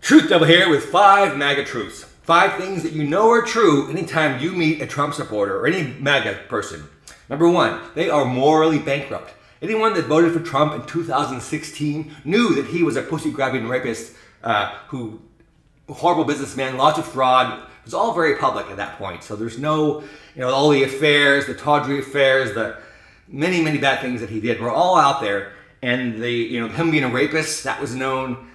Truth Devil here with 5 MAGA truths. 5 things that you know are true anytime you meet a Trump supporter or any MAGA person. Number 1, they are morally bankrupt. Anyone that voted for Trump in 2016 knew that he was a pussy-grabbing rapist, horrible businessman, lots of fraud. It was all very public at that point. So there's no, all the affairs, the tawdry affairs, the many, many bad things that he did were all out there. And him being a rapist, that was known.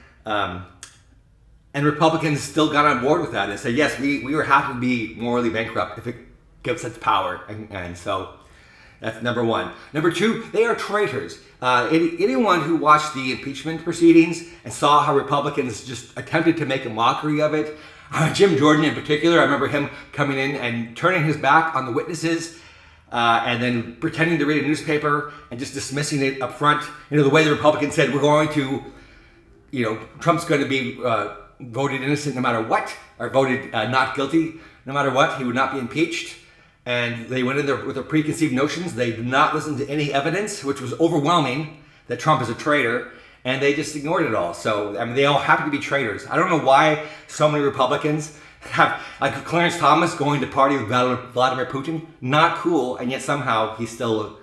And Republicans still got on board with that and said, yes, we were happy to be morally bankrupt if it gives us power. And so that's number 1. Number 2, they are traitors. Anyone who watched the impeachment proceedings and saw how Republicans just attempted to make a mockery of it, Jim Jordan in particular, I remember him coming in and turning his back on the witnesses and then pretending to read a newspaper and just dismissing it up front. The way the Republicans said, we're going to, Trump's going to be voted innocent no matter what, or voted not guilty no matter what. He would not be impeached. And they went in there with their preconceived notions. They did not listen to any evidence, which was overwhelming, that Trump is a traitor, and they just ignored it all. So, they all happen to be traitors. I don't know why so many Republicans have, like Clarence Thomas going to party with Vladimir Putin, not cool, and yet somehow he's still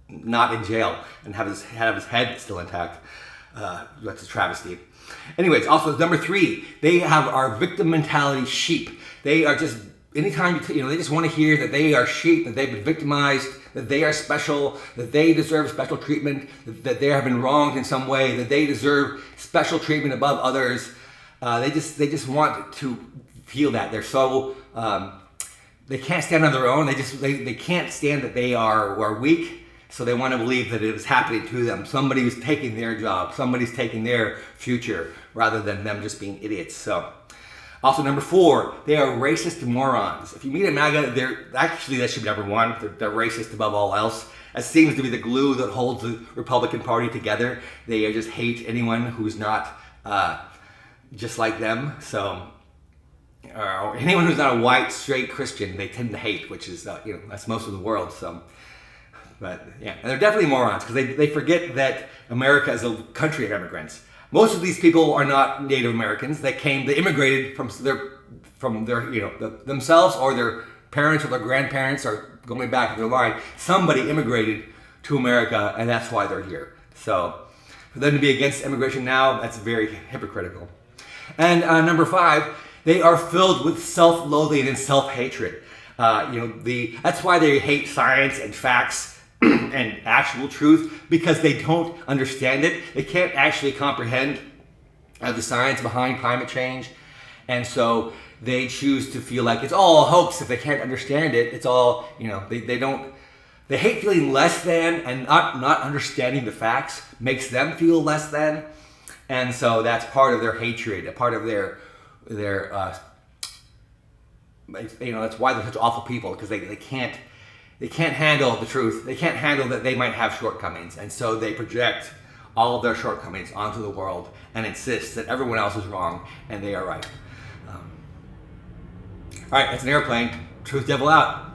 not in jail and have his head still intact. That's a travesty. Anyways, also number 3, they are victim mentality sheep. They are just, anytime they just want to hear that they are sheep, that they've been victimized, that they are special, that they deserve special treatment, that they have been wronged in some way, that they deserve special treatment above others. They just want to feel that. They're so they can't stand on their own. They can't stand that they are weak. So they want to believe that it is happening to them. Somebody was taking their job. Somebody's taking their future rather than them just being idiots. So, also number 4, they are racist morons. If you meet a MAGA, that should be number 1. They're racist above all else. That seems to be the glue that holds the Republican Party together. They just hate anyone who's not just like them. So, or anyone who's not a white, straight Christian, they tend to hate, which is, that's most of the world. So. But yeah, and they're definitely morons because they forget that America is a country of immigrants. Most of these people are not Native Americans. They immigrated from their themselves or their parents or their grandparents or going back in their line. Somebody immigrated to America and that's why they're here. So for them to be against immigration now, that's very hypocritical. And number 5, they are filled with self-loathing and self-hatred. That's why they hate science and facts and actual truth, because they don't understand it. They can't actually comprehend the science behind climate change. And so they choose to feel like it's all a hoax if they can't understand it. It's all, they hate feeling less than, and not understanding the facts makes them feel less than. And so that's part of their hatred, a part of their that's why they're such awful people, because they can't handle the truth. They can't handle that they might have shortcomings. And so they project all of their shortcomings onto the world and insist that everyone else is wrong and they are right. All right, that's an airplane. Truth Devil out.